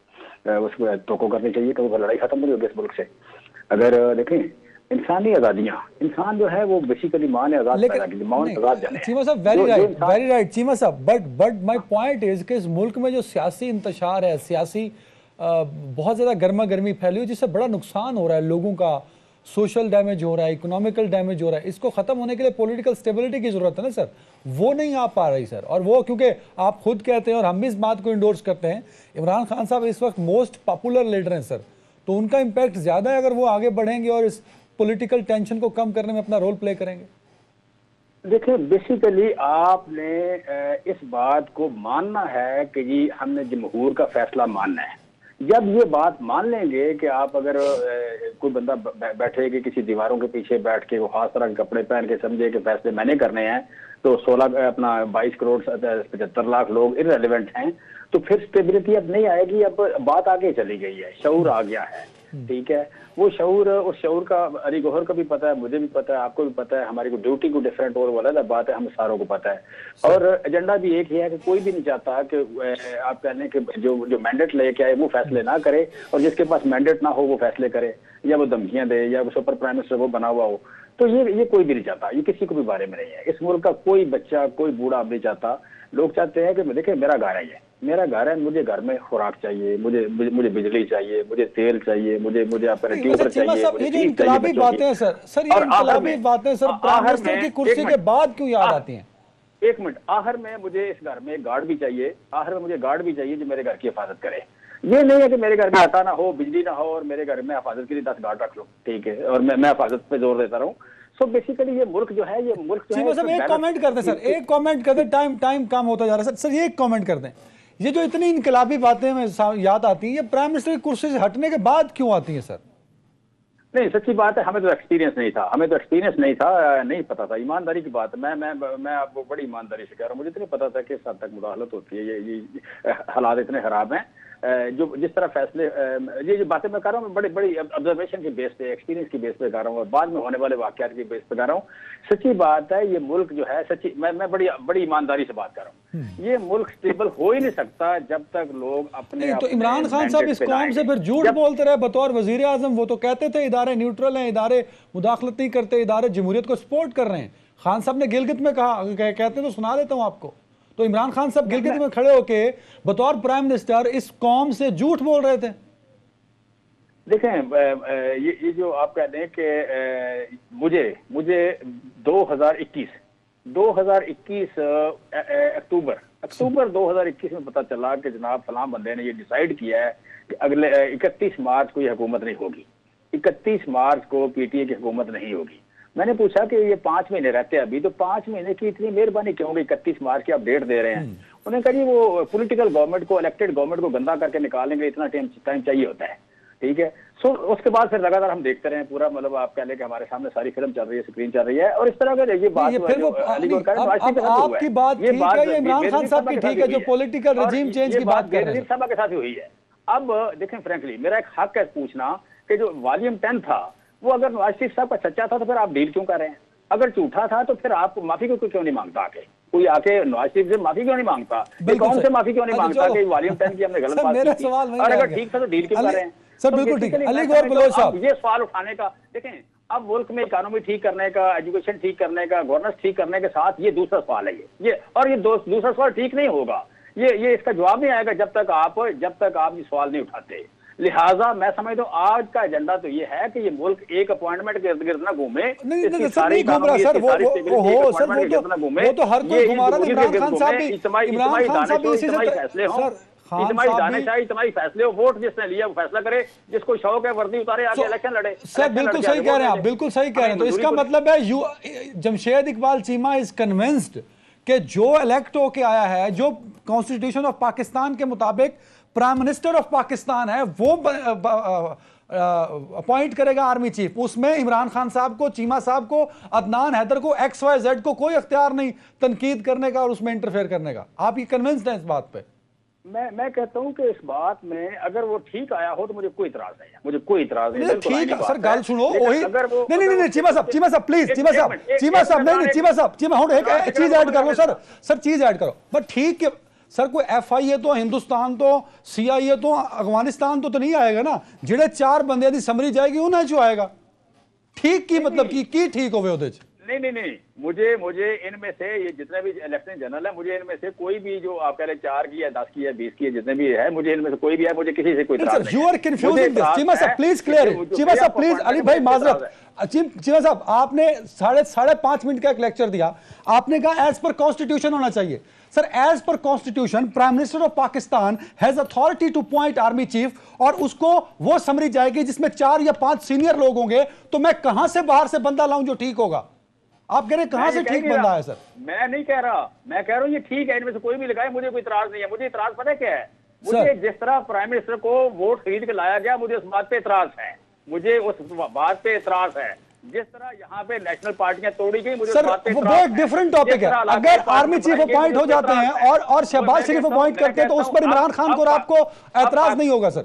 उसको तो करनी चाहिए कि वो लड़ाई खत्म नहीं होगी इस मुल्क से। अगर देखें इंसानी आजादियां, इंसान जो है वो बेसिकली मां ने आजाद पैदा की, मां ने आजाद जाने। चीमा साहब वेरी राइट चीमा साहब, बट माय पॉइंट इज कि इस मुल्क में जो सियासी इंतशार है, सियासी बहुत ज्यादा गर्मा गर्मी फैली हुई, जिससे बड़ा नुकसान हो रहा है लोगों का, सोशल डैमेज हो रहा है, इकोनॉमिकल डैमेज हो रहा है। इसको खत्म होने के लिए पॉलिटिकल स्टेबिलिटी की जरूरत है ना सर, वो नहीं आ पा रही सर। और वो क्योंकि आप खुद कहते हैं और हम भी इस बात को इंडोर्स करते हैं, इमरान खान साहब इस वक्त मोस्ट पॉपुलर लीडर हैं सर, तो उनका इम्पैक्ट ज्यादा है अगर वो आगे बढ़ेंगे और इस पॉलिटिकल टेंशन को कम करने में अपना रोल प्ले करेंगे। देखिए, बेसिकली आपने इस बात को मानना है कि जी हमने जमहूर का फैसला मानना है। जब ये बात मान लेंगे कि आप अगर कोई बंदा बैठे कि किसी दीवारों के पीछे बैठ के वो खास तरह के कपड़े पहन के समझे कि फैसले मैंने करने हैं, तो 22 करोड़ 75 लाख लोग इररिलेवेंट हैं, तो फिर स्टेबिलिटी अब नहीं आएगी। अब बात आगे चली गई है, शऊर आ गया है। ठीक है। वो शऊर, उस शऊर का अली गौहर को भी पता है, मुझे भी पता है, आपको भी पता है, हमारी को ड्यूटी को डिफरेंट और वो अलग बात है, हम सारों को पता है। और एजेंडा भी एक ही है कि कोई भी नहीं चाहता कि आप कह लें कि जो मैंडेट लेके आए वो फैसले ना करे, और जिसके पास मैंडेट ना हो वो फैसले करे, या वो धमकियां दे, या वो सुपर प्राइम मिनिस्टर वो बना हुआ हो। तो ये कोई भी नहीं चाहता, ये किसी को भी बारे में नहीं है। इस मुल्क का कोई बच्चा, कोई बूढ़ा नहीं चाहता। लोग चाहते हैं कि देखिए मेरा घर है, ये मेरा घर है, मुझे घर में खुराक चाहिए, मुझे बिजली चाहिए, मुझे तेल चाहिए, मुझे आपका ट्यूबर चाहिए। ये जो इनकलाबी बातें हैं सर ये इनकलाबी बातें सर प्राइम मिनिस्टर की कुर्सी के बाद क्यों याद आती हैं? एक मिनट, आहर में मुझे इस घर में एक गार्ड भी चाहिए, आहर में मुझे गार्ड भी चाहिए जो मेरे घर की हिफाजत करे। ये नहीं है कि मेरे घर में आटा ना हो, बिजली ना हो और मेरे घर में हिफाजत के लिए 10 गार्ड रख लो, ठीक है, और मैं हिफाजत पे जोर देता रहूं। सो बेसिकली ये मुल्क जो है, ये मुल्क जो है। सर एक कमेंट कर दें सर, एक कमेंट कर दें, टाइम कम होता जा रहा है सर। ये एक कमेंट कर दें, ये जो इतनी इनकलाबी बातें में याद आती हैं, ये प्राइम मिनिस्टर की कुर्सी से हटने के बाद क्यों आती हैं सर? नहीं, सच्ची बात है, हमें तो एक्सपीरियंस नहीं था, नहीं पता था, ईमानदारी की बात है। मैं आपको बड़ी ईमानदारी से कह रहा हूँ, मुझे तो नहीं पता था कि इस हद तक मुदाखलत होती है। ये हालात इतने खराब हैं, जो जिस तरह फैसले, ये जो बातें मैं कर रहा हूँ, मैं बड़ी ऑब्जर्वेशन की बेस पे, एक्सपीरियंस की बेस पे कर रहा हूँ, और बाद में होने वाले वाकयात की बेस पे कर रहा हूँ। सच्ची बात है, ये मुल्क जो है, सच्ची मैं बड़ी ईमानदारी से बात कर रहा हूँ, ये मुल्क स्टेबल हो ही नहीं सकता जब तक लोग अपने। तो इमरान खान साहब इस कौम से फिर झूठ बोलते रहे बतौर वजीर आजम। वो तो कहते थे इदारे न्यूट्रल हैं, इदारे मुदाखलत नहीं करते, इदारे जमहूरियत को सपोर्ट कर रहे हैं। खान साहब ने गिलगित में कहा, कहते तो सुना देता हूं आपको। तो इमरान खान साहब गिलगित में खड़े होके बतौर प्राइम मिनिस्टर इस कौम से झूठ बोल रहे थे। देखें, ये जो आप कहते हैं कि मुझे 2021 अक्टूबर 2021 में पता चला कि जनाब फलां बंदे ने ये डिसाइड किया है कि अगले 31 मार्च को ये हुकूमत नहीं होगी, 31 मार्च को पीटीए की हुकूमत नहीं होगी। मैंने पूछा कि ये 5 महीने रहते हैं अभी, तो 5 महीने की इतनी मेहरबानी क्यों होगी, 31 मार्च की आप डेट दे रहे हैं? उन्होंने कहा जी वो पॉलिटिकल गवर्नमेंट को, इलेक्टेड गवर्नमेंट को गंदा करके निकालने के लिए इतना टाइम चाहिए होता है, ठीक है। सो उसके बाद फिर लगातार हम देखते रहे पूरा, मतलब आप कह लें कि हमारे सामने सारी फिल्म चल रही है, स्क्रीन चल रही है, और इस तरह का ये बात आपकी बात ठीक है, ये इमरान खान साहब की ठीक है, जो पॉलिटिकल रजीम चेंज की बात कर रहे हैं, साहब के साथ हुई है। अब देखें, फ्रेंकली मेरा एक हक है पूछना कि जो वॉल्यूम 10 था, वो अगर नवाज शरीफ साहब का सच्चा था तो फिर आप डील क्यों कर रहे हैं? अगर झूठा था तो फिर आप माफी क्यों नहीं मांगता? आके कोई आके नवाज शरीफ से माफी क्यों नहीं मांगता? कौन से माफी क्यों नहीं मांगता कि वॉल्यूम 10 की हमने गलत बात की थी, और अगर ठीक था तो डील क्यों कर रहे हैं? सर बिल्कुल ठीक है। अली गौहर बलोच साहब, ये सवाल उठाने का, देखें अब मुल्क में इकोनॉमी ठीक करने का, एजुकेशन ठीक करने का, गवर्नेंस ठीक करने के साथ ये दूसरा सवाल है, ये और ये दूसरा सवाल ठीक नहीं होगा, ये इसका जवाब नहीं आएगा जब तक आप ये सवाल नहीं उठाते। लिहाजा मैं समझता हूँ आज का एजेंडा तो ये है कि ये मुल्क एक अपॉइंटमेंट के इर्द गिर्द ना घूमे। नहीं सर, नहीं घूम रहा सर, वो तो हर कोई घुमा रहा है। इमरान खान साहब भी इसी से फैसले हो, इज्तिमाई दानिशाही, इज्तिमाई फैसले हो, वोट जिसने लिया वो फैसला करे, जिसको शौक है वर्दी उतारे, आगे इलेक्शन लड़े। सर बिल्कुल सही कह रहे हैं आप, बिल्कुल सही कह रहे हैं। तो इसका मतलब है जमशेद इकबाल चीमा इज कन्विंस्ड कि जो इलेक्ट होके आया है, जो कॉन्स्टिट्यूशन ऑफ पाकिस्तान के मुताबिक प्राइम मिनिस्टर ऑफ पाकिस्तान है, वो अपॉइंट करेगा आर्मी चीफ। उसमें इमरान खान साहब को, चीमा साहब को, अदनान हैदर को, XYZ को कोई अख्तियार नहीं तनकीद करने का और उसमें इंटरफेयर करने का। आप ये कन्विंस्ड हैं इस बात पे? मैं कहता हूं कि इस बात में अगर वो ठीक आया हो तो मुझे कोई इतराज नहीं है, मुझे कोई इतराज नहीं। ठीक है सर, गल सुनो, वही नहीं चीमा साहब प्लीज, चीमा साहब नहीं, चीमा साहब एक चीज ऐड कर लो सर चीज ऐड करो। बट ठीक है सर, कोई FIA तो हिंदुस्तान तो CIA तो अफगानिस्तान तो नहीं आएगा ना, जेड़े 4 बंदे दी समरी जाएगी उन्हें जो आएगा ठीक की, मतलब की ठीक होवे ओदे च। नहीं, मुझे इनमें से ये जितने भी लेफ्टिनेंट जनरल है, मुझे इनमें से कोई भी जो आप कह रहे 4 की या 10 की या 20 की है, जितने भी है, मुझे इनमें से कोई भी है, मुझे किसी से कोई इतराज नहीं। You are confusing this. Cheema साहब प्लीज क्लियर, चीमा साहब प्लीज, अली भाई माजरत, चीमा साहब आपने 5.5 मिनट का एक लेक्चर दिया, आपने कहा एज पर कॉन्स्टिट्यूशन होना चाहिए। Sir as per constitution prime minister of Pakistan has authority to appoint army chief, और उसको वो समरी जाएगी जिसमें 4 या 5 सीनियर लोग होंगे। तो मैं कहां से बाहर से बंदा लाऊं जो ठीक होगा? आप कह रहे हैं कहां से ठीक बंदा है? सर मैं नहीं कह रहा, मैं कह रहा हूं ये ठीक है, इनमें से कोई भी लगाए, मुझे कोई इतराज नहीं है। मुझे इतराज पता है क्या है? मुझे जिस तरह प्राइम मिनिस्टर को वोट खरीद के लाया गया, मुझे उस बात पे इतराज है, मुझे उस बात पे इतराज है। जिस तरह यहाँ पे नेशनल पार्टियां तोड़ी गई, मुझे सर वो एक डिफरेंट टॉपिक है। अगर आर्मी चीफ अपॉइंट हो जाते हैं और शहबाज शरीफ अपॉइंट करते हैं तो उस पर इमरान खान को और आपको एतराज नहीं होगा? सर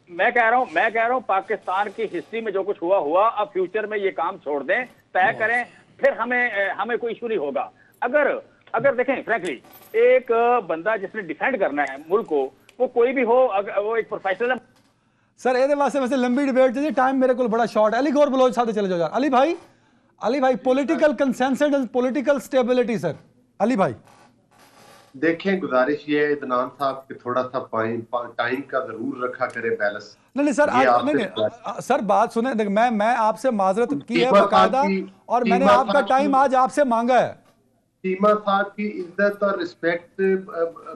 मैं कह रहा हूँ पाकिस्तान की हिस्ट्री में जो कुछ हुआ, अब फ्यूचर में ये काम छोड़ दें, तय करें, फिर हमें कोई इशू नहीं होगा। अगर देखें फ्रैंकली, एक बंदा जिसने डिफेंड करना है मुल्क को, वो कोई भी हो, अगर वो एक प्रोफेशनल है। सर ये वैसे लंबी डिबेट जी, टाइम मेरे को बड़ा शॉर्ट है। अली गौर बलोच साथ चले जाओ यार। अली भाई political consensus and political stability. Sir Ali भाई देखें, गुजारिश ये है इदनान साहब कि थोड़ा सा टाइम का जरूर रखा करें बैलेंस। नहीं सर, नहीं सर बात सुने, मैं आपसे माजरत की है बाकायदा, और मैंने आपका टाइम आज आपसे मांगा है। चीमा साहब की इज्जत और रिस्पेक्ट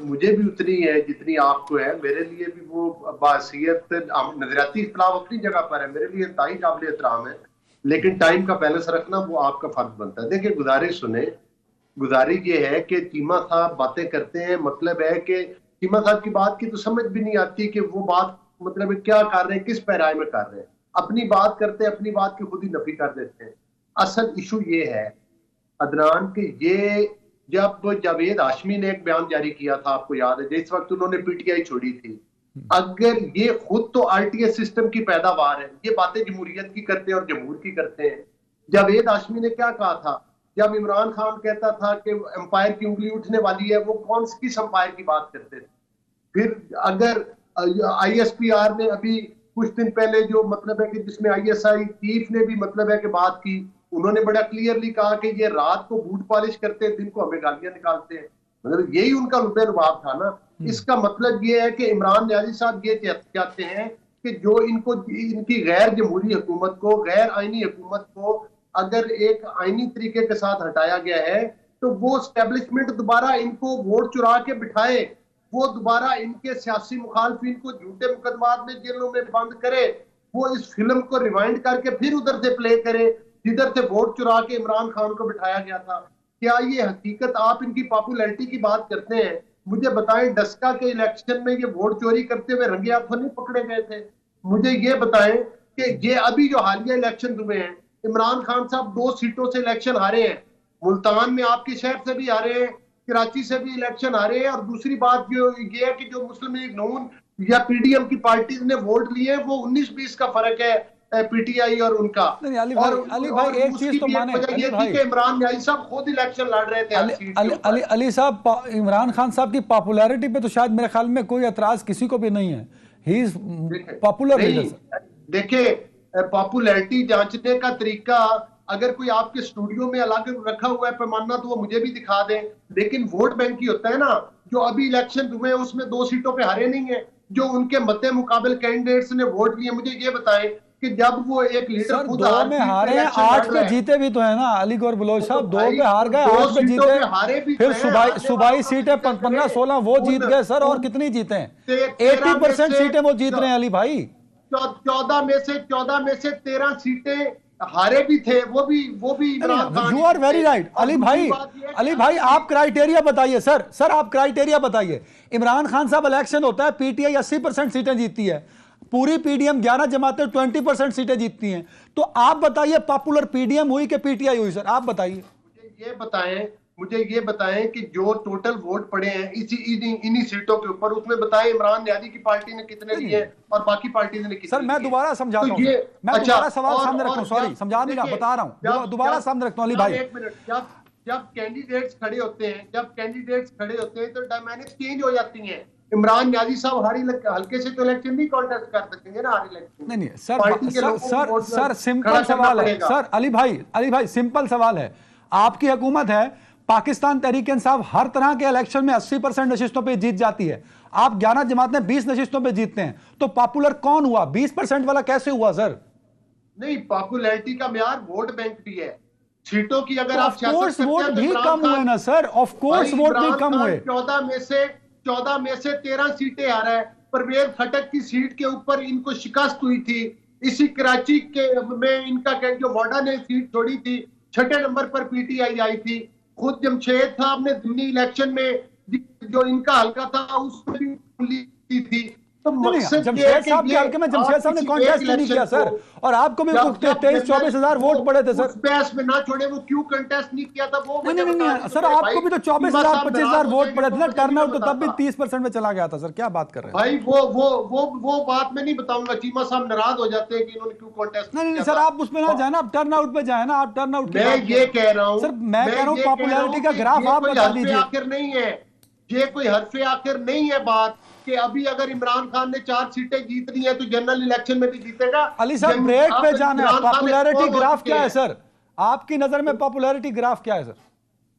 मुझे भी उतनी है जितनी आपको है। मेरे लिए भी वो बासियत, नजरियाती इख्तिलाफ अपनी जगह पर है, मेरे लिए इंतहाई काबिल एहतराम है, लेकिन टाइम का बैलेंस रखना वो आपका फर्ज बनता है। देखिए, गुजारिश ये है कि चीमा साहब बातें करते हैं, मतलब है कि चीमा साहब की बात की तो समझ भी नहीं आती कि वो बात मतलब क्या कर रहे हैं, किस पैराए में कर रहे हैं। अपनी बात करते हैं, अपनी बात की खुद ही नफी कर देते हैं। असल इशू ये है अदनान कि ये जब जावेद हाशमी ने एक बयान जारी किया था, आपको याद है, जिस वक्त उन्होंने पीटीआई छोड़ी थी, अगर ये खुद तो आरटीएस सिस्टम की पैदावार है, ये बातें जमहूरियत की करते हैं और जमहूर की करते हैं। जावेद हाशमी ने क्या कहा था जब इमरान खान कहता था कि एम्पायर की उंगली उठने वाली है, वो कौन सी किस एम्पायर की बात करते थे? फिर अगर आईएसपीआर ने अभी कुछ दिन पहले जो मतलब है कि जिसमें आईएसआई चीफ ने भी मतलब है कि बात की, उन्होंने बड़ा क्लियरली कहा कि ये रात को बूट पॉलिश करते हैं, दिन को हमें गालियां निकालते हैं। मतलब यही उनका रुतबा था ना। इसका मतलब ये है कि इमरान न्याजी साहब ये चाहते हैं कि जो इनकी गैर जमहूरी हुकूमत को, गैर आईनी हुकूमत को अगर एक आईनी तरीके के साथ हटाया गया है, तो वो स्टैब्लिशमेंट दोबारा इनको वोट चुरा के बिठाए, वो दोबारा इनके सियासी मुखालफिन को झूठे मुकदमात में जेलों में बंद करे, वो इस फिल्म को रिवाइंड करके फिर उधर से प्ले करे जिधर से वोट चुरा के इमरान खान को बिठाया गया था। क्या ये हकीकत? आप इनकी पॉपुलैरिटी की बात करते हैं, मुझे बताएं डस्का के इलेक्शन में ये वोट चोरी करते हुए रंगे हाथों नहीं पकड़े गए थे? मुझे ये बताएं कि ये अभी जो हालिया इलेक्शन हुए हैं, इमरान खान साहब 2 सीटों से इलेक्शन हारे हैं, मुल्तान में आपके शहर से भी हारे हैं, कराची से भी इलेक्शन हारे हैं, और दूसरी बात जो ये है कि जो मुस्लिम लीग नून या पीडीएम की पार्टी ने वोट लिए, वो 19-20 का फर्क है पीटीआई और उनका। नहीं, अली भाई एक चीज तो माने, अली भाई इमरान न्याजी साहब खुद इलेक्शन लड़ रहे थे। अली साहब, इमरान खान साहब की पॉपुलैरिटी पे तो शायद मेरे ख्याल में कोई एतराज किसी को भी नहीं है। He is popular leader. देखिए, पॉपुलैरिटी जांचने का तरीका अगर कोई आपके स्टूडियो में अलग रखा हुआ है पैमाना, तो वो मुझे भी दिखा दें, लेकिन वोट बैंक ही होता है ना। जो अभी इलेक्शन हुए हैं उसमें 2 सीटों पे हारे नहीं है, जो उनके मते मुकाबले कैंडिडेट्स ने वोट लिए। मुझे ये बताएं कि जब वो एक लीडर खुद 2 में हारे हैं, 8 पे जीते भी तो है ना अली गौर बलोच साहब। 2 पे हार गए, 8 पे जीते, फिर सूबाई सीटें 15-16 वो जीत गए सर। और कितनी जीते हैं? 80% सीटें वो जीत रहे हैं अली भाई। 14 में से 13 सीटें हारे भी थे, वो भी you are very right Ali भाई आप क्राइटेरिया बताइए सर आप क्राइटेरिया बताइए। इमरान खान साहब इलेक्शन होता है, पीटीआई 80% सीटें जीतती है, पूरी पीडीएम 11 जमातें 20% सीटें जीतती हैं। तो आप बताइए पॉपुलर पीडीएम हुई कि पीटीआई हुई? सर आप बताइए। मुझे ये बताएं कि जो टोटल वोट पड़े हैं इन्हीं सीटों के ऊपर, उसमें बताएं इमरान न्याजी की पार्टी ने कितने लिए और बाकी पार्टी ने कितने। सर मैं दोबारा समझाता हूं, मैं दोबारा सवाल सामने रखता हूं, सॉरी समझा नहीं रहा, बता रहा हूं, दोबारा सामने रखता हूं अली भाई। एक मिनट, जब कैंडिडेट्स खड़े होते हैं तो डायनामिक्स चेंज हो जाती हैं। इमरान न्याजी साहब हल्के से तो इलेक्शन नहीं कॉन्टेस्ट कर सकेंगे ना हर इलेक्शन। नहीं सर सिंपल सवाल है सर। अली भाई सिंपल सवाल है। आपकी हुकूमत है, पाकिस्तान तहरीक इंसाफ हर तरह के इलेक्शन में 80% नशिस्तों पे जीत जाती है। आप 11 जमात में 20 नशिस्तों पे जीतते हैं, तो पॉपुलर कौन हुआ? 20% वाला कैसे हुआ सर? नहीं, पॉपुलैरिटी का म्यार वोट बैंक भी है। सीटों की अगर आप वोट भी कम हुए ना सर, ऑफ कोर्स वोट भी कम हुए। 14 में से 13 सीटें आ रहा है। परवेज खटक की सीट के ऊपर इनको शिकस्त हुई थी। इसी कराची के में इनका जो वाडा ने सीट छोड़ी थी, 6ठे नंबर पर पीटीआई आई थी। खुद जमशेद साहब ने दिल्ली इलेक्शन में जो इनका हल्का था उसमें भी ली थी। तो मकसद जमशेद साहब के हल्के में जमशेद साहब ने कॉन्टेस्ट नहीं किया सर, और आपको भी 23-24 हजार वोट पड़े थे सर। उस बहस में ना छोड़े, वो क्यों कंटेस्ट नहीं किया था वो नहीं सर, आपको भी तो 24,000-25,000 वोट पड़े थे ना, टर्नआउट तो तब भी 30% में चला गया था सर, क्या बात कर रहे हैं भाई? वो बात मैं नहीं बताऊंगा। चीमा साहब नाराज हो जाते हैं कि इन्होंने क्यों कॉन्टेस्ट। नहीं सर, आप उसमें ना जाए ना, आप टर्नआउट पे जाए ना, आप टर्नआउट। मैं ये कह रहा हूँ सर, मैं कह रहा हूँ पॉपुलैरिटी का ग्राफ आप बता दीजिए। आखिर नहीं है ये, कोई हरफे आखिर नहीं है बात कि अभी अगर इमरान खान ने 4 सीटें जीतनी है तो जनरल इलेक्शन में भी जीतेगा। अली साहब ब्रेक पे जाना है, पॉपुलैरिटी ग्राफ क्या है सर? आपकी नजर में पॉपुलैरिटी ग्राफ क्या है सर?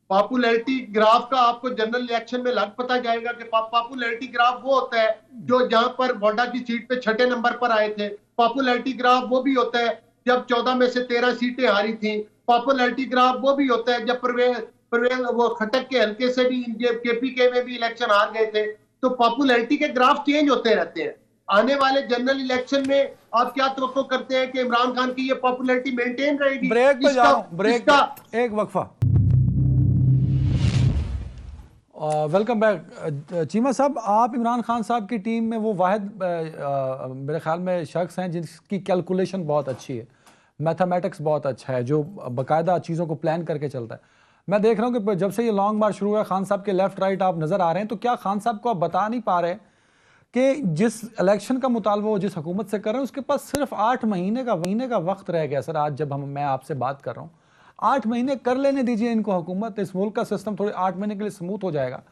पॉपुलैरिटी ग्राफ का आपको जनरल इलेक्शन में लग पता जाएगा कि पॉपुलैरिटी ग्राफ वो होता है जो जहां पर गोड्डा की सीट पे 6ठे नंबर पर आए थे। पॉपुलैरिटी ग्राफ वो भी होता है जब 14 में से 13 सीटें हारी थी। पॉपुलैरिटी ग्राफ वो भी होता है जब परवेज वो खटक के हल्के से भी केपीके में भी इलेक्शन हार गए थे। तो पॉपुलैरिटी के ग्राफ चेंज होते रहते हैं। आने वाले जनरल इलेक्शन में आप क्या तवक्को करते हैं कि इमरान खान की ये पॉपुलैरिटी मेंटेन रहेगी? ब्रेक पे जाओ, ब्रेक एक वक्फा। Welcome back. चीमा साहब, आप इमरान खान साहब की टीम में वो वाहिद मेरे ख्याल में शख्स हैं जिसकी कैलकुलेशन बहुत अच्छी है, मैथमेटिक्स बहुत अच्छा है, जो बाकायदा चीज़ों को प्लान करके चलता है। मैं देख रहा हूँ कि जब से ये लॉन्ग मार्च शुरू हुआ, खान साहब के लेफ्ट राइट आप नज़र आ रहे हैं, तो क्या खान साहब को आप बता नहीं पा रहे कि जिस इलेक्शन का मुतालबा वो जिस हुकूमत से कर रहे हैं उसके पास सिर्फ 8 महीने का वक्त रह गया सर। आज जब मैं आपसे बात कर रहा हूँ, 8 महीने कर लेने दीजिए इनको हुकूमत, इस मुल्क का सिस्टम थोड़े 8 महीने के लिए स्मूथ हो जाएगा।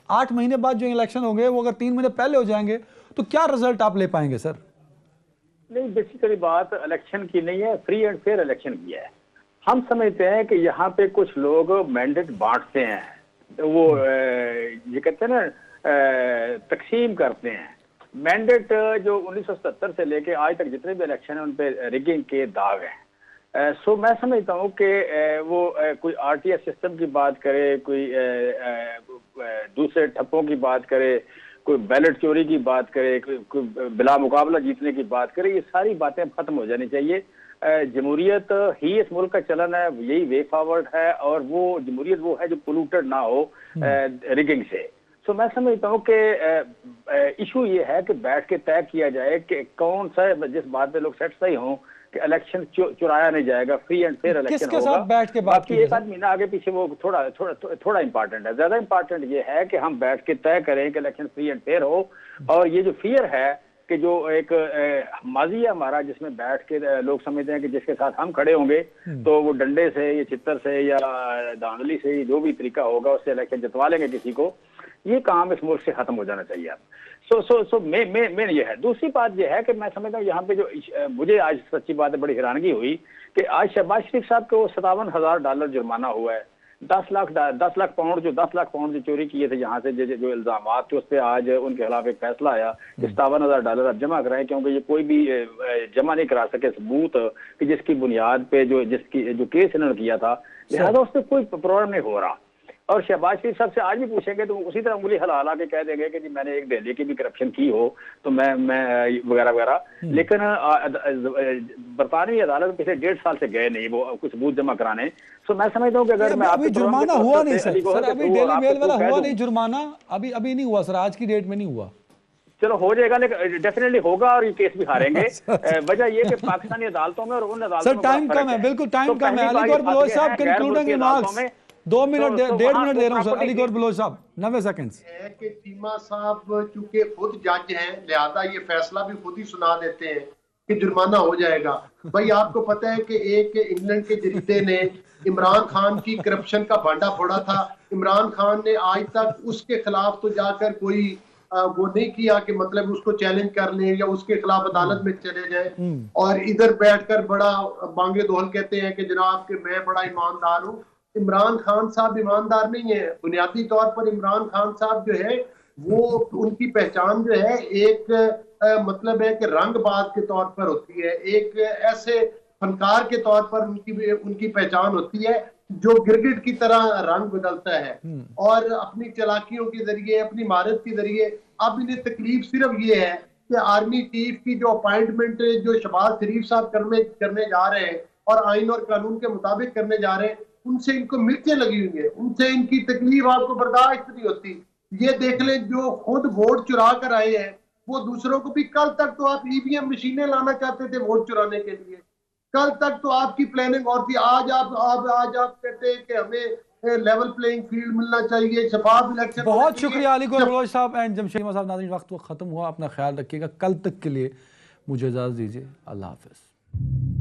8 महीने बाद जो इलेक्शन होंगे वो अगर 3 महीने पहले हो जाएंगे तो क्या रिजल्ट आप ले पाएंगे सर? नहीं, बेसिकली बात इलेक्शन की नहीं है, फ्री एंड फेयर इलेक्शन की है। हम समझते हैं कि यहाँ पे कुछ लोग मैंडेट बांटते हैं, वो ये कहते हैं ना तकसीम करते हैं। मैंडेट जो 1977 से लेके आज तक जितने भी इलेक्शन हैं उन पे रिगिंग के दाग हैं। सो मैं समझता हूँ कि वो कोई आरटीएस सिस्टम की बात करे, कोई दूसरे ठप्पों की बात करे, कोई बैलेट चोरी की बात करे, कोई बिला मुकाबला जीतने की बात करे, ये सारी बातें खत्म हो जानी चाहिए। जमहूरियत ही इस मुल्क का चलन है, यही वे फॉरवर्ड है, और वो जमहूरियत वो है जो पोल्यूटेड ना हो रिगिंग से। सो मैं समझता हूँ कि इशू ये है कि बैठ के तय किया जाए कि कौन सा, जिस बात पे लोग सेटिस्फाई हों कि इलेक्शन चुराया नहीं जाएगा, फ्री एंड फेयर इलेक्शन किसके साथ बैठ के बात की? एक आदमी ना आगे पीछे वो थोड़ा इंपॉर्टेंट है। ज्यादा इंपॉर्टेंट ये है कि हम बैठ के तय करें कि इलेक्शन फ्री एंड फेयर हो। और ये जो फियर है कि जो एक माजी है हमारा जिसमें बैठ के लोग समझते हैं कि जिसके साथ हम खड़े होंगे तो वो डंडे से या चित्तर से या धांधली से जो भी तरीका होगा उससे इलेक्शन जितवा लेंगे किसी को, ये काम इस मुल्क से खत्म हो जाना चाहिए। सो मेन ये है। दूसरी बात ये है कि मैं समझता हूँ यहाँ पे जो मुझे आज सच्ची बात है बड़ी हैरानगी हुई कि आज शहबाज शरीफ साहब को $57,000 जुर्माना हुआ है। 10 लाख पाउंड जो चोरी किए थे यहाँ से, जो इल्जाम थे उस पर आज उनके खिलाफ एक फैसला आया कि $57,000 अब जमा कराएं, क्योंकि ये कोई भी जमा नहीं करा सके सबूत कि जिसकी बुनियाद पे जो केस इन्होंने किया था, लिहाजा उस पर कोई प्रॉब्लम नहीं हो रहा। और शहबाज शरीफ साहब से आज भी पूछेंगे तो उसी तरह उंगली हला के कह देंगे कि जी मैंने एक दिल्ली की भी करप्शन की हो तो मैं वगैरह वगैरह। लेकिन बरतानवी अदालत पिछले 1.5 साल से गए नहीं वो कुछ सबूत जमा कराने। सो मैं समझता हूँ कि अगर मैं अभी जुर्माना हुआ नहीं सर, अभी डेली मेल वाला हुआ नहीं जुर्माना, अभी नहीं हुआ सर, आज की डेट में नहीं हुआ। चलो हो जाएगा, लेकिन डेफिनेटली होगा और ये केस भी हारेंगे। वजह ये कि पाकिस्तानी अदालतों में और उन अदालतों में टाइम कम है, बिल्कुल टाइम कम है। अलीगौर बलोच साहब कंक्लूडिंग रिमार्क्स 2 मिनट 1.5 मिनट दे रहा हूं सर। अलीगौर बलोच साहब 90 सेकंड्स है कि चीमा साहब चूंकि खुद जज हैं लिहाजा ये फैसला भी खुद ही सुना देते हैं कि जुर्माना हो जाएगा। भाई आपको पता है कि एक इंग्लैंड के जरीदे ने इमरान खान की करप्शन का भांडा फोड़ा था। इमरान खान ने आज तक उसके खिलाफ तो जाकर कोई वो नहीं किया कि मतलब उसको चैलेंज कर लें या उसके खिलाफ अदालत में चले जाए, और इधर बैठकर बड़ा बांगे दोहल कहते हैं कि जनाब कि मैं बड़ा ईमानदार हूँ। इमरान खान साहब ईमानदार नहीं है। बुनियादी तौर पर इमरान खान साहब जो है वो उनकी पहचान जो है एक मतलब है कि रंगबाज के तौर पर होती है, एक ऐसे फनकार के तौर पर उनकी पहचान होती है जो गिरगिट की तरह रंग बदलता है और अपनी चालाकियों के जरिए, अपनी महारत के जरिए। अब इन्हें तकलीफ सिर्फ ये है कि आर्मी चीफ की जो अपॉइंटमेंट जो शहबाज शरीफ साहब करने जा रहे हैं और आइन और कानून के मुताबिक करने जा रहे हैं, उनसे इनको मिर्चें लगी हुई है, उनसे इनकी तकलीफ आपको बर्दाश्त नहीं होती। ये देख लें जो खुद वोट चुरा कर आए हैं वो दूसरों को भी। कल तक तो आप ईवीएम मशीनें लाना चाहते थे वोट चुराने के लिए, कल तक तो आपकी प्लानिंग और थी। आज आप कहते हैं कि हमें लेवल प्लेइंग फील्ड मिलना चाहिए, शफाफ इलेक्शन। बहुत शुक्रिया अली गोल साहब एंड जमशेद साहब। नाज़रीन वक्त खत्म हुआ, अपना ख्याल रखिएगा। कल तक के लिए मुझे इजाज़त दीजिए, अल्लाह हाफ़िज़।